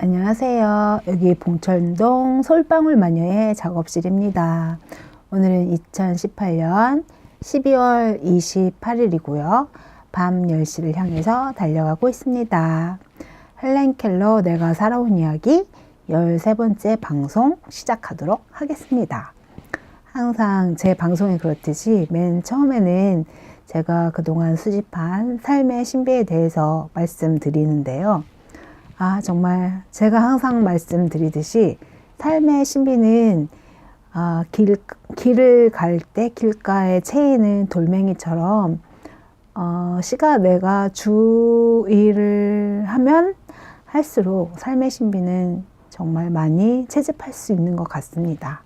안녕하세요. 여기 봉천동 솔방울 마녀의 작업실입니다. 오늘은 2018년 12월 28일이고요. 밤 10시를 향해서 달려가고 있습니다. 헬렌 켈러 내가 살아온 이야기 13번째 방송 시작하도록 하겠습니다. 항상 제 방송이 그렇듯이 맨 처음에는 제가 그동안 수집한 삶의 신비에 대해서 말씀드리는데요. 정말 제가 항상 말씀드리듯이 삶의 신비는 길을 갈 때 길가에 채이는 돌멩이처럼 시가 내가 주의를 하면 할수록 삶의 신비는 정말 많이 채집할 수 있는 것 같습니다.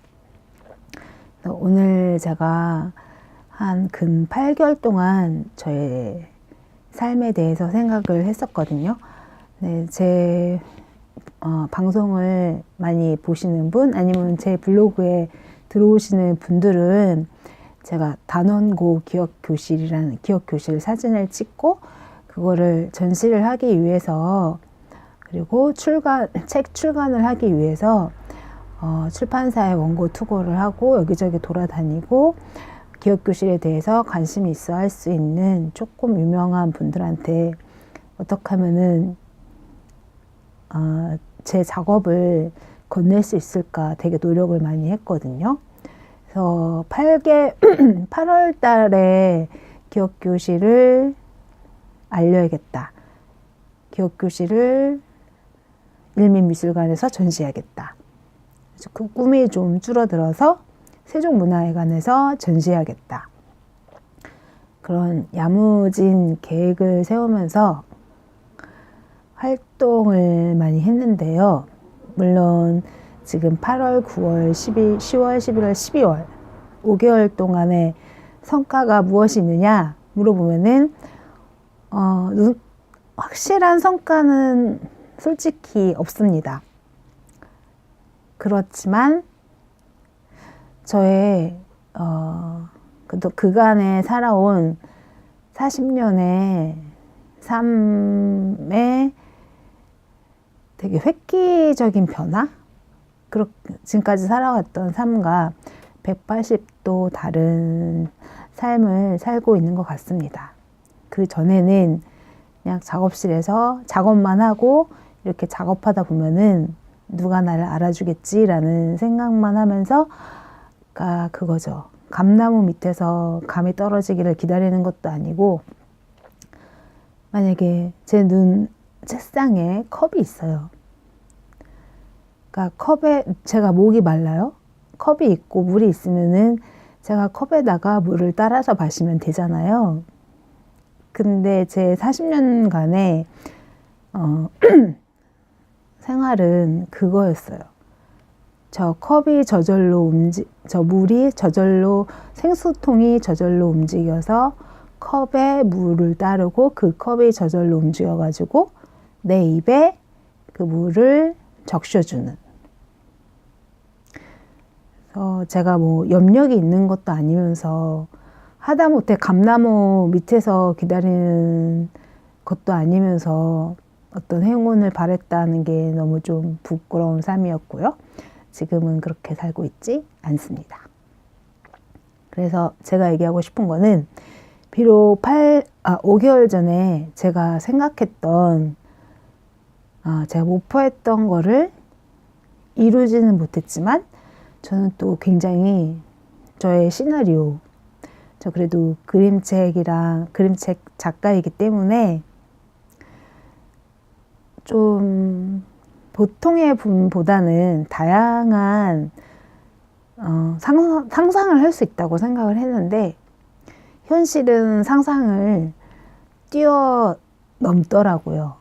오늘 제가 한 근 8개월 동안 저의 삶에 대해서 생각을 했었거든요. 네, 제 방송을 많이 보시는 분 아니면 제 블로그에 들어오시는 분들은 제가 단원고 기억교실이라는 기억교실 사진을 찍고 그거를 전시를 하기 위해서 그리고 책 출간을 하기 위해서 출판사에 원고 투고를 하고 여기저기 돌아다니고 기억교실에 대해서 관심이 있어 할 수 있는 조금 유명한 분들한테 어떻게 하면은 제 작업을 건넬 수 있을까 되게 노력을 많이 했거든요. 그래서 8월 달에 기억교실을 알려야겠다. 기억교실을 일민미술관에서 전시해야겠다. 그래서 그 꿈이 좀 줄어들어서 세종문화회관에서 전시해야겠다. 그런 야무진 계획을 세우면서 활동을 많이 했는데요. 물론 지금 8월, 9월, 10월, 11월, 12월 5개월 동안의 성과가 무엇이 있느냐 물어보면은 확실한 성과는 솔직히 없습니다. 그렇지만 저의 그간에 살아온 40년의 삶에 되게 획기적인 변화? 지금까지 살아왔던 삶과 180도 다른 삶을 살고 있는 것 같습니다. 그 전에는 그냥 작업실에서 작업만 하고 이렇게 작업하다 보면은 누가 나를 알아주겠지라는 생각만 하면서 그거죠. 감나무 밑에서 감이 떨어지기를 기다리는 것도 아니고 만약에 제 책상에 컵이 있어요. 그러니까 컵에 제가 목이 말라요. 컵이 있고 물이 있으면은 제가 컵에다가 물을 따라서 마시면 되잖아요. 근데 제 40년간의 생활은 그거였어요. 저 물이 저절로 생수통이 저절로 움직여서 컵에 물을 따르고 그 컵이 저절로 움직여가지고 내 입에 그 물을 적셔주는. 그래서 제가 뭐 염력이 있는 것도 아니면서 하다못해 감나무 밑에서 기다리는 것도 아니면서 어떤 행운을 바랬다는 게 너무 좀 부끄러운 삶이었고요. 지금은 그렇게 살고 있지 않습니다. 그래서 제가 얘기하고 싶은 거는 비록 5개월 전에 제가 생각했던 제가 목표했던 거를 이루지는 못했지만 저는 또 굉장히 저의 시나리오 저 그래도 그림책 작가이기 때문에 좀 보통의 분보다는 다양한 상상을 할 수 있다고 생각을 했는데 현실은 상상을 뛰어넘더라고요.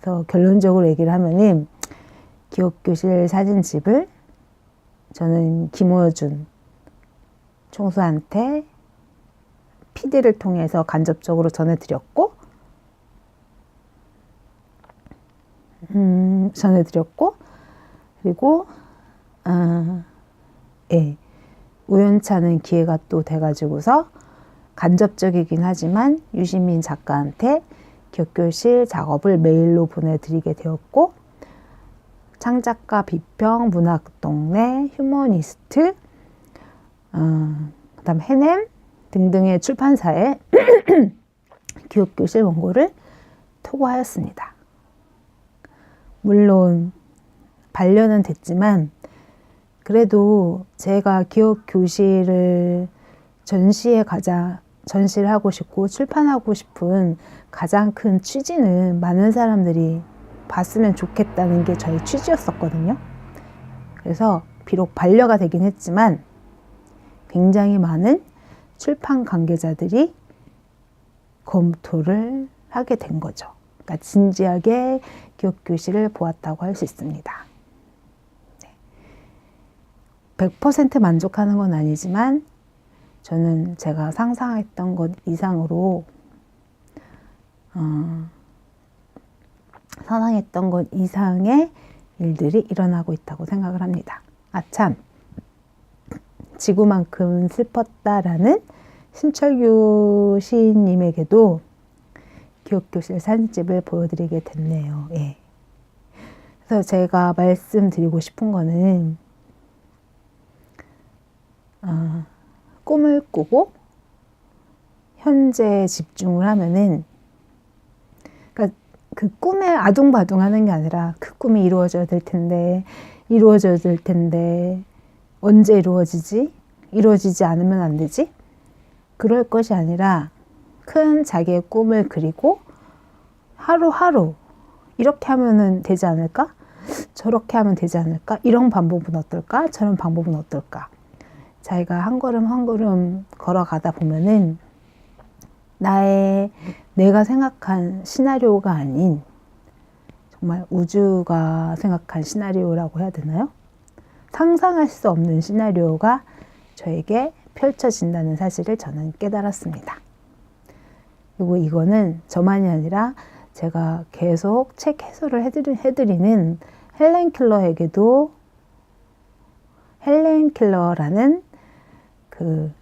그래서 결론적으로 얘기를 하면은 기억교실 사진집을 저는 김호준 총수한테 PD를 통해서 간접적으로 전해드렸고 그리고 우연찮은 기회가 또 돼가지고서 간접적이긴 하지만 유시민 작가한테 기억교실 작업을 메일로 보내드리게 되었고 창작가 비평, 문학동네, 휴머니스트, 그다음 해냄 등등의 출판사에 기억교실 원고를 토고하였습니다. 물론 반려는 됐지만 그래도 제가 기억교실을 전시를 하고 싶고 출판하고 싶은 가장 큰 취지는 많은 사람들이 봤으면 좋겠다는 게 저의 취지였었거든요. 그래서 비록 반려가 되긴 했지만 굉장히 많은 출판 관계자들이 검토를 하게 된 거죠. 그러니까 진지하게 기억교실을 보았다고 할 수 있습니다. 100% 만족하는 건 아니지만 저는 제가 상상했던 것 이상으로 상상했던 것 이상의 일들이 일어나고 있다고 생각을 합니다. 아참, 지구만큼 슬펐다라는 신철규 시인님에게도 기억교실 사진집을 보여드리게 됐네요. 예. 그래서 제가 말씀드리고 싶은 거는 꿈을 꾸고 현재에 집중을 하면은, 그러니까 그 꿈에 아둥바둥하는 게 아니라 그 꿈이 이루어져야 될 텐데 언제 이루어지지? 이루어지지 않으면 안 되지? 그럴 것이 아니라 큰 자기의 꿈을 그리고 하루하루 이렇게 하면 되지 않을까? 저렇게 하면 되지 않을까? 이런 방법은 어떨까? 저런 방법은 어떨까? 자기가 한 걸음 한 걸음 걸어가다 보면은 내가 생각한 시나리오가 아닌 정말 우주가 생각한 시나리오라고 해야 되나요? 상상할 수 없는 시나리오가 저에게 펼쳐진다는 사실을 저는 깨달았습니다. 그리고 이거는 저만이 아니라 제가 계속 책 해설을 해드리는 헬렌 켈러라는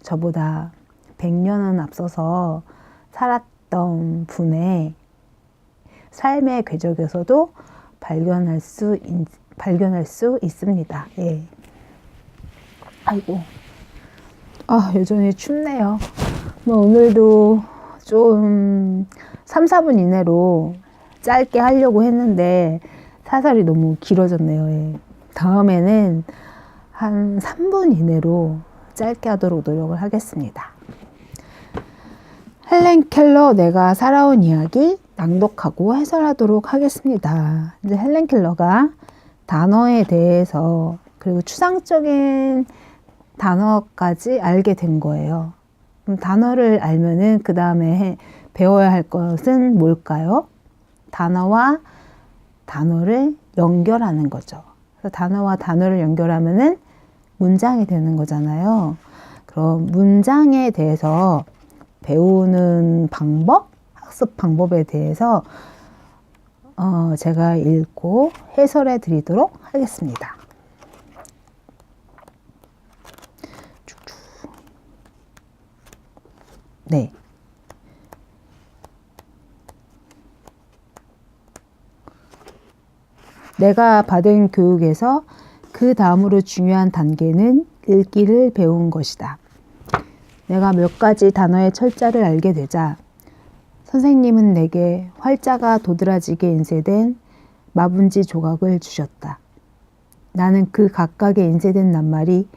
저보다 100년은 앞서서 살았던 분의 삶의 궤적에서도 발견할 수 있습니다. 예. 아이고. 여전히 춥네요. 오늘도 좀 3, 4분 이내로 짧게 하려고 했는데 사설이 너무 길어졌네요. 예. 다음에는 한 3분 이내로 짧게 하도록 노력을 하겠습니다. 헬렌 켈러 내가 살아온 이야기 낭독하고 해설하도록 하겠습니다. 이제 헬렌 켈러가 단어에 대해서 그리고 추상적인 단어까지 알게 된 거예요. 그럼 단어를 알면은 그 다음에 배워야 할 것은 뭘까요? 단어와 단어를 연결하는 거죠. 그래서 단어와 단어를 연결하면은 문장이 되는 거잖아요. 그럼 문장에 대해서 배우는 방법, 학습 방법에 대해서 제가 읽고 해설해 드리도록 하겠습니다. 네. 내가 받은 교육에서 그 다음으로 중요한 단계는 읽기를 배운 것이다. 내가 몇 가지 단어의 철자를 알게 되자 선생님은 내게 활자가 도드라지게 인쇄된 마분지 조각을 주셨다. 나는 그 각각의 인쇄된 낱말이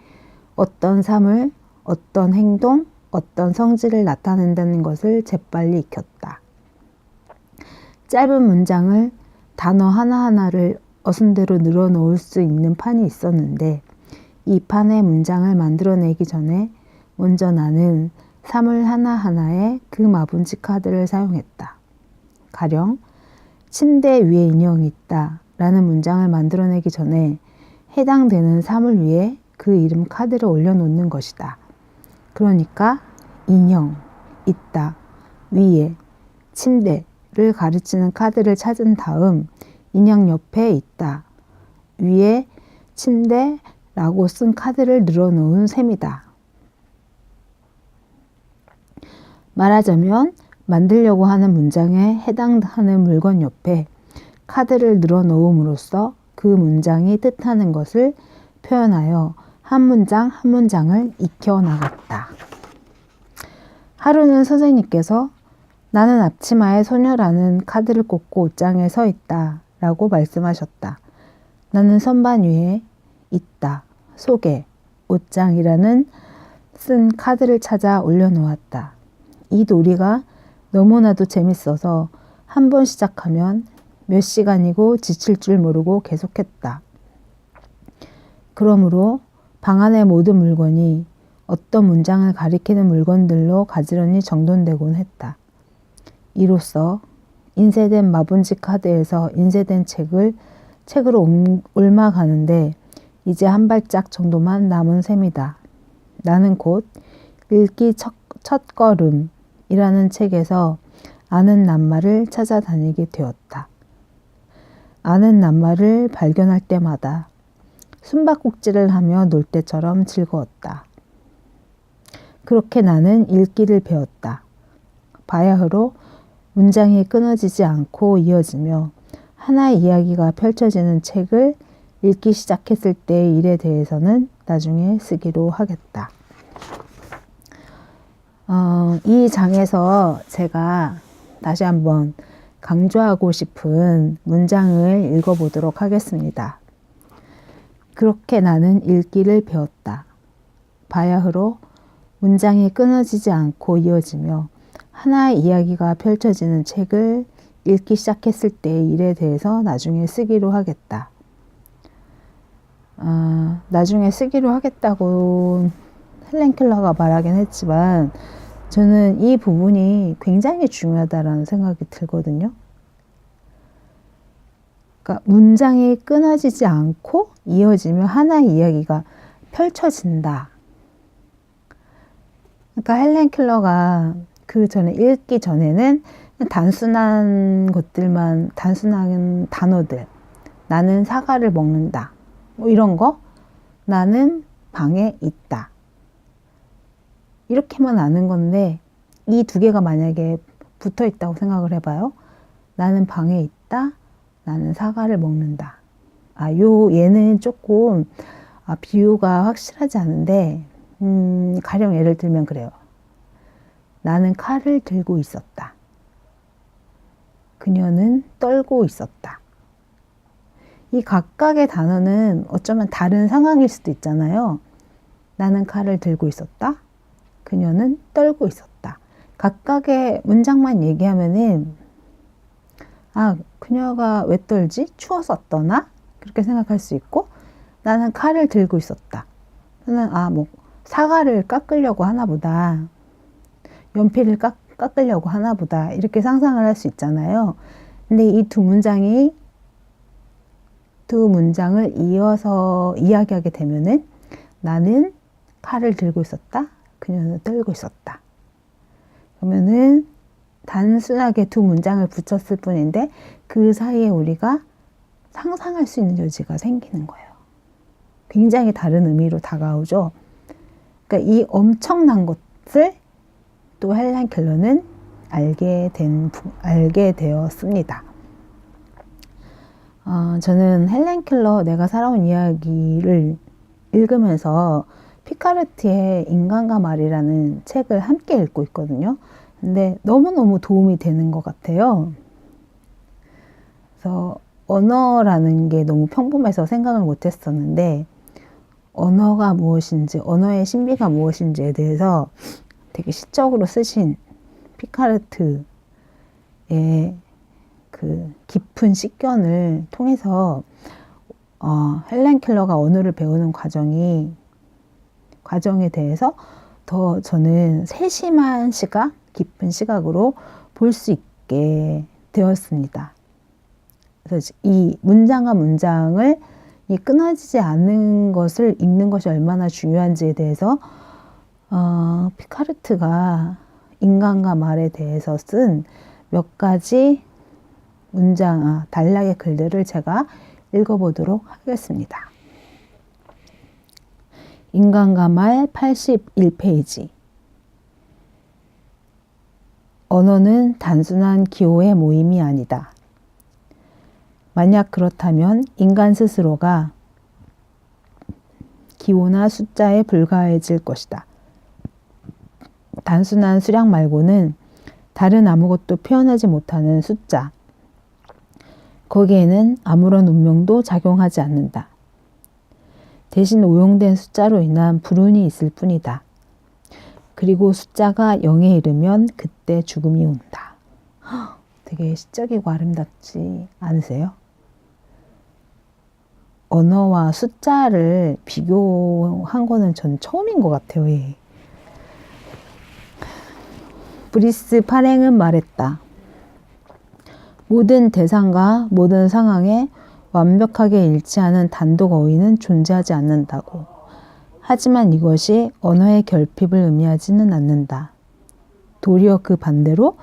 어떤 삶을, 어떤 행동, 어떤 성질을 나타낸다는 것을 재빨리 익혔다. 짧은 문장을 단어 하나하나를 어순대로 늘어놓을 수 있는 판이 있었는데 이 판의 문장을 만들어내기 전에 먼저 나는 사물 하나하나에 그 마분지 카드를 사용했다. 가령 침대 위에 인형이 있다 라는 문장을 만들어내기 전에 해당되는 사물 위에 그 이름 카드를 올려놓는 것이다. 그러니까 인형, 있다, 위에, 침대를 가르치는 카드를 찾은 다음 인형 옆에 있다, 위에, 침대라고 쓴 카드를 늘어놓은 셈이다. 말하자면 만들려고 하는 문장에 해당하는 물건 옆에 카드를 늘어놓음으로써 그 그 문장이 뜻하는 것을 표현하여 한 문장 한 문장을 익혀나갔다. 하루는 선생님께서 나는 앞치마의 소녀라는 카드를 꽂고 옷장에 서 있다 라고 말씀하셨다. 나는 선반 위에 있다. 속에 옷장이라는 쓴 카드를 찾아 올려놓았다. 이 놀이가 너무나도 재밌어서 한 번 시작하면 몇 시간이고 지칠 줄 모르고 계속했다. 그러므로 방 안의 모든 물건이 어떤 문장을 가리키는 물건들로 가지런히 정돈되곤 했다. 이로써 인쇄된 마분지 카드에서 인쇄된 책으로 옮아가는데 이제 한 발짝 정도만 남은 셈이다. 나는 곧 읽기 첫걸음이라는 책에서 아는 낱말을 찾아다니게 되었다. 아는 낱말을 발견할 때마다 숨바꼭질을 하며 놀 때처럼 즐거웠다. 그렇게 나는 읽기를 배웠다. 바야흐로 문장이 끊어지지 않고 이어지며 하나의 이야기가 펼쳐지는 책을 읽기 시작했을 때의 일에 대해서는 나중에 쓰기로 하겠다. 이 장에서 제가 다시 한번 강조하고 싶은 문장을 읽어보도록 하겠습니다. 그렇게 나는 읽기를 배웠다. 바야흐로 문장이 끊어지지 않고 이어지며 하나의 이야기가 펼쳐지는 책을 읽기 시작했을 때의 일에 대해서 나중에 쓰기로 하겠다. 나중에 쓰기로 하겠다고 헬렌 켈러가 말하긴 했지만 저는 이 부분이 굉장히 중요하다라는 생각이 들거든요. 그러니까 문장이 끊어지지 않고 이어지며 하나의 이야기가 펼쳐진다. 그러니까 헬렌 켈러가 그 전에 읽기 전에는 단순한 것들만, 단순한 단어들, 나는 사과를 먹는다, 뭐 이런 거, 나는 방에 있다, 이렇게만 아는 건데 이 두 개가 만약에 붙어 있다고 생각을 해봐요. 나는 방에 있다, 나는 사과를 먹는다. 얘는 조금 비유가 확실하지 않은데 가령 예를 들면 그래요. 나는 칼을 들고 있었다. 그녀는 떨고 있었다. 이 각각의 단어는 어쩌면 다른 상황일 수도 있잖아요. 나는 칼을 들고 있었다. 그녀는 떨고 있었다. 각각의 문장만 얘기하면은 그녀가 왜 떨지? 추워서 떠나? 그렇게 생각할 수 있고, 나는 칼을 들고 있었다. 나는 사과를 깎으려고 하나 보다. 연필을 깎으려고 하나 보다. 이렇게 상상을 할 수 있잖아요. 근데 이 두 문장을 이어서 이야기하게 되면은 나는 칼을 들고 있었다. 그녀는 떨고 있었다. 그러면은 단순하게 두 문장을 붙였을 뿐인데 그 사이에 우리가 상상할 수 있는 여지가 생기는 거예요. 굉장히 다른 의미로 다가오죠. 그러니까 이 엄청난 것을 또 헬렌 켈러는 알게 되었습니다. 저는 헬렌 켈러 내가 살아온 이야기를 읽으면서 피카르트의 인간과 말이라는 책을 함께 읽고 있거든요. 근데 너무너무 도움이 되는 것 같아요. 그래서 언어라는 게 너무 평범해서 생각을 못 했었는데 언어가 무엇인지, 언어의 신비가 무엇인지에 대해서 되게 시적으로 쓰신 피카르트의 그 깊은 식견을 통해서 헬렌 켈러가 언어를 배우는 과정에 대해서 더 저는 세심한 시각, 깊은 시각으로 볼 수 있게 되었습니다. 그래서 이 문장과 문장을 이 끊어지지 않는 것을 읽는 것이 얼마나 중요한지에 대해서 피카르트가 인간과 말에 대해서 쓴 몇 가지 단락의 글들을 제가 읽어보도록 하겠습니다. 인간과 말 81페이지. 언어는 단순한 기호의 모임이 아니다. 만약 그렇다면 인간 스스로가 기호나 숫자에 불과해질 것이다. 단순한 수량 말고는 다른 아무것도 표현하지 못하는 숫자. 거기에는 아무런 운명도 작용하지 않는다. 대신 오용된 숫자로 인한 불운이 있을 뿐이다. 그리고 숫자가 0에 이르면 그때 죽음이 온다. 되게 시적이고 아름답지 않으세요? 언어와 숫자를 비교한 거는 전 처음인 것 같아요. 예. 브리스 파랭은 말했다. 모든 대상과 모든 상황에 완벽하게 일치하는 단독 어휘는 존재하지 않는다고. 하지만 이것이 언어의 결핍을 의미하지는 않는다. 도리어 그 반대로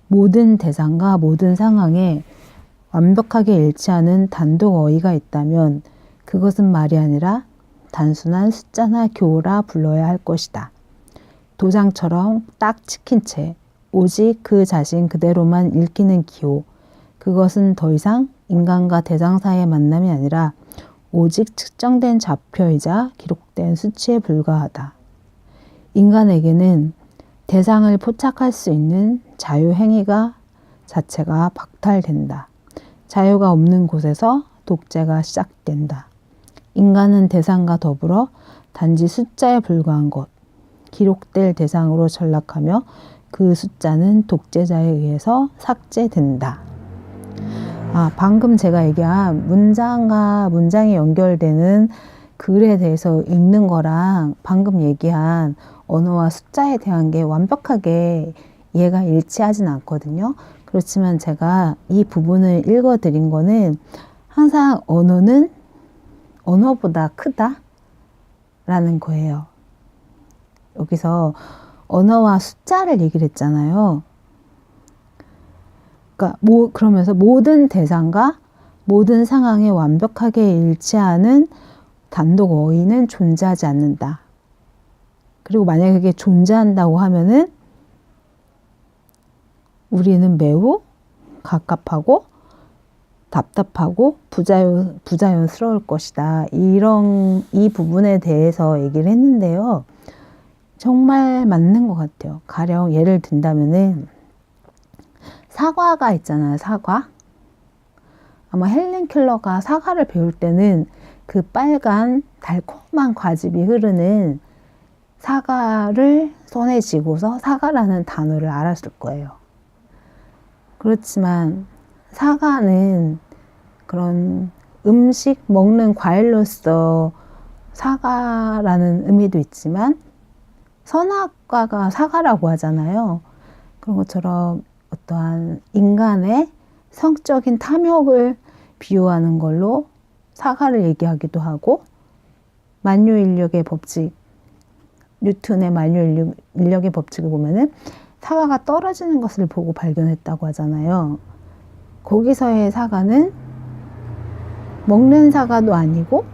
모든 대상과 모든 상황에 완벽하게 일치하는 단독 어휘가 있다면 그것은 말이 아니라 단순한 숫자나 교호라 불러야 할 것이다. 도장처럼 딱 찍힌 채 오직 그 자신 그대로만 읽히는 기호. 그것은 더 이상 인간과 대상 사이의 만남이 아니라 오직 측정된 좌표이자 기록된 수치에 불과하다. 인간에게는 대상을 포착할 수 있는 자유 행위가 자체가 박탈된다. 자유가 없는 곳에서 독재가 시작된다. 인간은 대상과 더불어 단지 숫자에 불과한 것, 기록될 대상으로 전락하며 그 숫자는 독재자에 의해서 삭제된다. 방금 제가 얘기한 문장과 문장이 연결되는 글에 대해서 읽는 거랑 방금 얘기한 언어와 숫자에 대한 게 완벽하게 이해가 일치하진 않거든요. 그렇지만 제가 이 부분을 읽어드린 거는 항상 언어는 언어보다 크다라는 거예요. 여기서 언어와 숫자를 얘기를 했잖아요. 그러니까 그러면서 모든 대상과 모든 상황에 완벽하게 일치하는 단독 어휘는 존재하지 않는다. 그리고 만약에 그게 존재한다고 하면은 우리는 매우 갑갑하고 답답하고 부자연스러울 것이다. 이 부분에 대해서 얘기를 했는데요. 정말 맞는 것 같아요. 가령 예를 든다면은 사과가 있잖아요. 사과. 아마 헬렌 켈러가 사과를 배울 때는 그 빨간 달콤한 과즙이 흐르는 사과를 손에 쥐고서 사과라는 단어를 알았을 거예요. 그렇지만 사과는 그런 음식 먹는 과일로서 사과라는 의미도 있지만 선악과가 사과라고 하잖아요. 그런 것처럼 어떠한 인간의 성적인 탐욕을 비유하는 걸로 사과를 얘기하기도 하고, 만유인력의 법칙, 뉴턴의 만유인력의 법칙을 보면은 사과가 떨어지는 것을 보고 발견했다고 하잖아요. 거기서의 사과는 먹는 사과도 아니고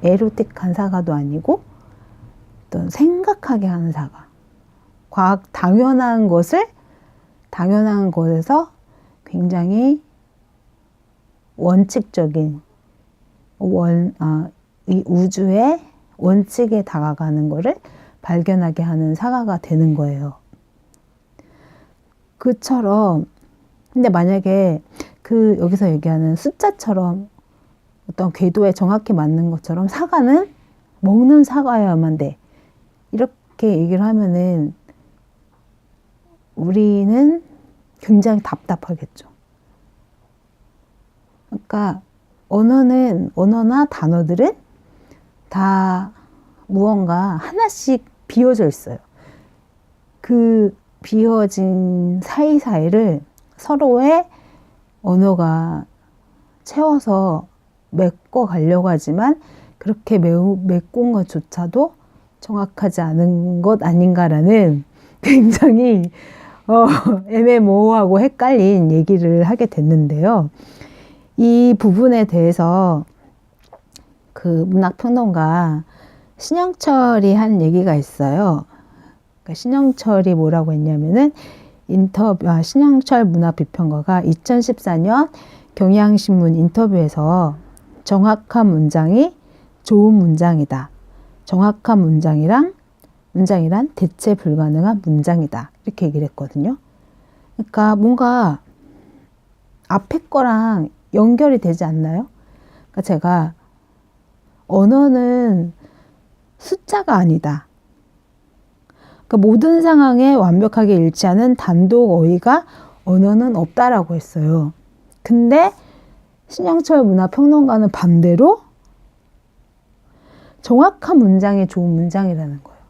에로틱한 사과도 아니고 어떤 생각하게 하는 사과. 당연한 것에서 굉장히 원칙적인 이 우주의 원칙에 다가가는 것을 발견하게 하는 사과가 되는 거예요. 그처럼 근데 만약에 여기서 얘기하는 숫자처럼 어떤 궤도에 정확히 맞는 것처럼 사과는 먹는 사과여야만 돼. 이렇게 얘기를 하면은 우리는 굉장히 답답하겠죠. 그러니까 언어나 단어들은 다 무언가 하나씩 비어져 있어요. 그 비어진 사이사이를 서로의 언어가 채워서 메꿔 가려고 하지만 그렇게 매우 메꾼 것조차도 정확하지 않은 것 아닌가라는 굉장히 애매모호하고 헷갈린 얘기를 하게 됐는데요. 이 부분에 대해서 그 문학평론가 신영철이 한 얘기가 있어요. 그러니까 신영철이 뭐라고 했냐면은 신영철 문학비평가가 2014년 경향신문 인터뷰에서 정확한 문장이 좋은 문장이다. 정확한 문장이란 대체 불가능한 문장이다. 이렇게 얘기를 했거든요. 그러니까 뭔가 앞에 거랑 연결이 되지 않나요? 그러니까 제가 언어는 숫자가 아니다. 그러니까 모든 상황에 완벽하게 일치하는 단독 어휘가 언어는 없다라고 했어요. 근데 신영철 문화평론가는 반대로 정확한 문장이 좋은 문장이라는 거예요.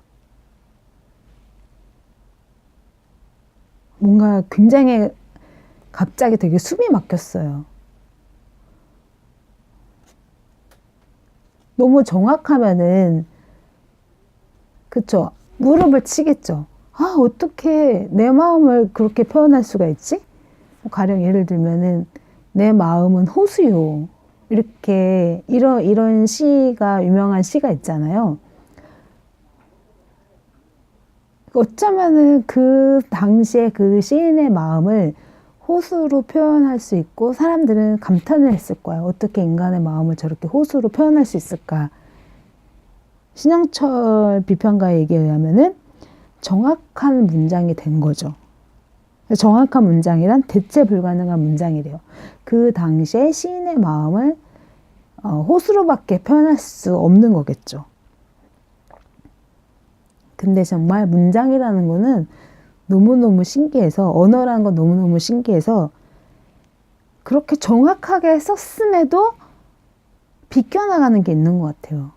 뭔가 굉장히 갑자기 되게 숨이 막혔어요. 너무 정확하면은 그쵸? 무릎을 치겠죠. 아, 어떻게 내 마음을 그렇게 표현할 수가 있지? 가령 예를 들면은 내 마음은 호수요. 이렇게 이런 시가 유명한 시가 있잖아요. 어쩌면은 그 당시에 그 시인의 마음을 호수로 표현할 수 있고 사람들은 감탄을 했을 거예요. 어떻게 인간의 마음을 저렇게 호수로 표현할 수 있을까? 신영철 비평가의 얘기에 의하면은 정확한 문장이 된 거죠. 정확한 문장이란 대체 불가능한 문장이래요. 그 당시에 시인의 마음을 호수로밖에 표현할 수 없는 거겠죠. 근데 정말 문장이라는 거는 너무너무 신기해서, 언어라는 건 너무너무 신기해서 그렇게 정확하게 썼음에도 비껴나가는 게 있는 것 같아요.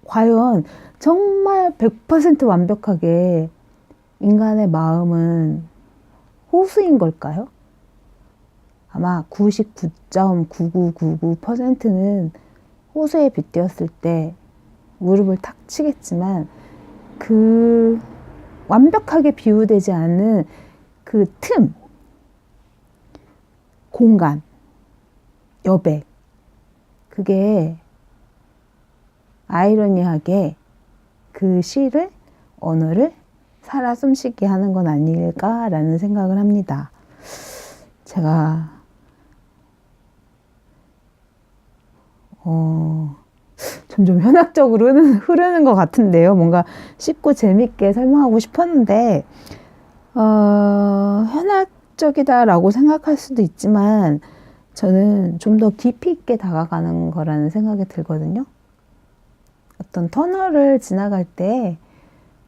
과연 정말 100% 완벽하게 인간의 마음은 호수인 걸까요? 아마 99.9999%는 호수에 빗대었을 때 무릎을 탁 치겠지만 그 완벽하게 비유되지 않은 그 틈, 공간, 여백, 그게 아이러니하게 그 시를, 언어를 살아 숨쉬게 하는 건 아닐까라는 생각을 합니다. 제가 점점 현학적으로 흐르는 것 같은데요. 뭔가 쉽고 재밌게 설명하고 싶었는데 현학적이다라고 생각할 수도 있지만 저는 좀 더 깊이 있게 다가가는 거라는 생각이 들거든요. 어떤 터널을 지나갈 때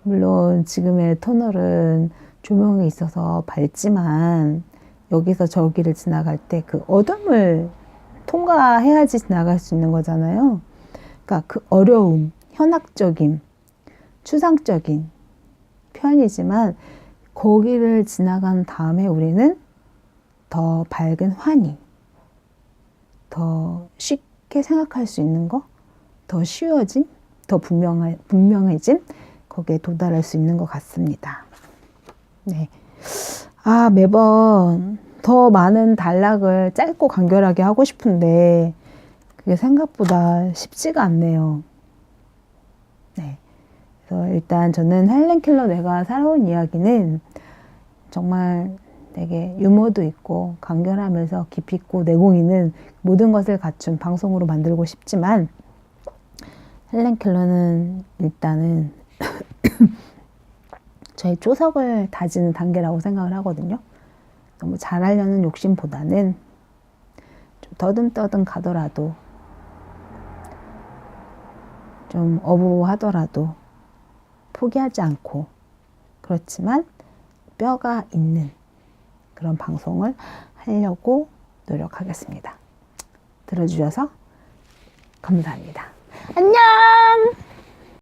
물론 지금의 터널은 조명이 있어서 밝지만 여기서 저기를 지나갈 때 그 어둠을 통과해야지 지나갈 수 있는 거잖아요. 그러니까 그 어려움, 현학적인, 추상적인 표현이지만 거기를 지나간 다음에 우리는 더 밝은 환희, 더 쉽게 생각할 수 있는 거, 더 쉬워진, 더 분명해진 거기에 도달할 수 있는 것 같습니다. 네. 매번 더 많은 단락을 짧고 간결하게 하고 싶은데 그게 생각보다 쉽지가 않네요. 네. 그래서 일단 저는 헬렌 켈러 내가 살아온 이야기는 정말 되게 유머도 있고 간결하면서 깊이 있고 내공 있는 모든 것을 갖춘 방송으로 만들고 싶지만 헬렌 켈러는 일단은 저의 조석을 다지는 단계라고 생각을 하거든요. 너무 잘하려는 욕심보다는 좀 더듬더듬 가더라도 좀 어부하더라도 포기하지 않고 그렇지만 뼈가 있는 그런 방송을 하려고 노력하겠습니다. 들어주셔서 감사합니다. 안녕!